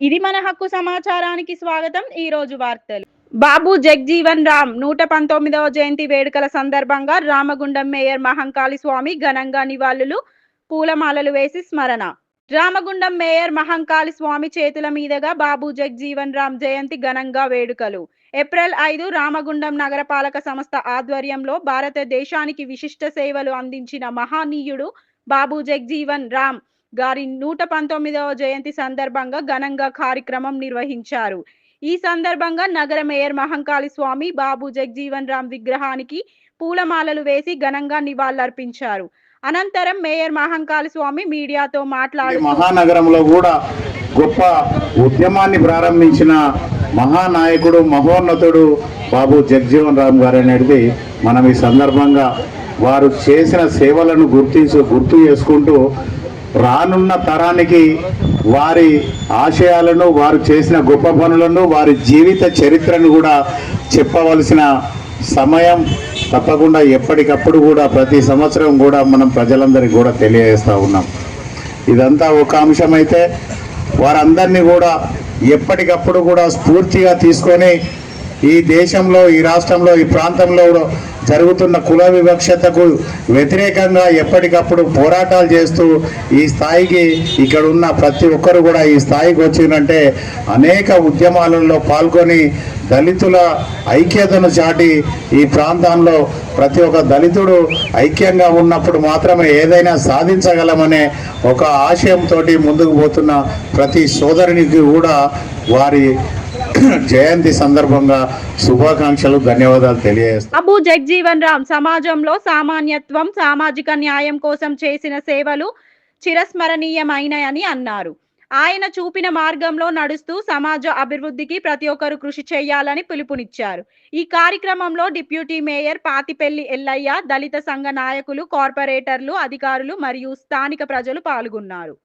ఇది మన హక్కు సమాచారానికి స్వాగతం. ఈ రోజు వార్తలు. బాబు జగ్జీవన్ రామ్ 119వ జయంతి వేడుకల సందర్భంగా రామగుండం మేయర్ మహంకాళి స్వామి ఘనంగా నివాళులు, పూలమాలలు వేసి స్మరణ. రామగుండం మేయర్ మహంకాళి స్వామి చేతుల మీదుగా బాబు జగ్జీవన్ రామ్ జయంతి ఘనంగా వేడుకలు. ఏప్రిల్ 5 రామగుండం నగరపాలక సంస్థ ఆధ్వర్యంలో భారతదేశానికి విశిష్ట సేవలు అందించిన మహనీయుడు బాబు జగ్జీవన్ రామ్ గారి 119వ జయంతి సందర్భంగా ఘనంగా కార్యక్రమం నిర్వహించారు. ఈ సందర్భంగా నగర మేయర్ మహంకాళి స్వామి బాబు జగ్జీవన్ రామ్ విగ్రహానికి పూలమాలలు వేసి ఘనంగా నివాళులర్పించారు. అనంతరం మేయర్ మహంకాళి స్వామి మీడియాతో మాట్లాడుతూ మహానగరంలో కూడా గొప్ప ఉద్యమాన్ని ప్రారంభించిన మహానాయకుడు మహోన్నతుడు బాబు జగ్జీవన్ రామ్ గారు అనేది మనం ఈ సందర్భంగా వారు చేసిన సేవలను గుర్తు చేసుకుంటూ రానున్న తరానికి వారి ఆశయాలను, వారు చేసిన గొప్ప పనులను, వారి జీవిత చరిత్రను కూడా చెప్పవలసిన సమయం తప్పకుండా ఎప్పటికప్పుడు కూడా ప్రతి సంవత్సరం కూడా మనం ప్రజలందరికీ కూడా తెలియజేస్తూ ఉన్నాం. ఇదంతా ఒక అంశం అయితే వారందరినీ కూడా ఎప్పటికప్పుడు కూడా స్ఫూర్తిగా తీసుకొని ఈ దేశంలో, ఈ రాష్ట్రంలో, ఈ ప్రాంతంలో జరుగుతున్న కుల వివక్షతకు వ్యతిరేకంగా ఎప్పటికప్పుడు పోరాటాలు చేస్తూ ఈ స్థాయికి ఇక్కడ ఉన్న ప్రతి ఒక్కరు కూడా ఈ స్థాయికి వచ్చిందంటే అనేక ఉద్యమాలలో పాల్గొని దళితుల ఐక్యతను చాటి ఈ ప్రాంతంలో ప్రతి ఒక్క దళితుడు ఐక్యంగా ఉన్నప్పుడు మాత్రమే ఏదైనా సాధించగలమనే ఒక ఆశయంతో ముందుకు పోతున్న ప్రతి సోదరునికి కూడా వారి జయంతి సందర్భంగా శుభాకాంక్షలు, ధన్యవాదాలు తెలియజేస్తాను. బాబు జగ్జీవన్ రామ్ సమాజంలో సామాన్యత్వం, సామాజిక న్యాయం కోసం చేసిన సేవలు చిరస్మరణీయమైనయని అన్నారు. ఆయన చూపిన మార్గంలో నడుస్తూ సమాజ అభివృద్ధికి ప్రతి ఒక్కరూ కృషి చేయాలని పిలుపునిచ్చారు. ఈ కార్యక్రమంలో డిప్యూటీ మేయర్ పాతిపెల్లి ఎల్లయ్య, దళిత సంఘ నాయకులు, కార్పొరేటర్లు, అధికారులు మరియు స్థానిక ప్రజలు పాల్గొన్నారు.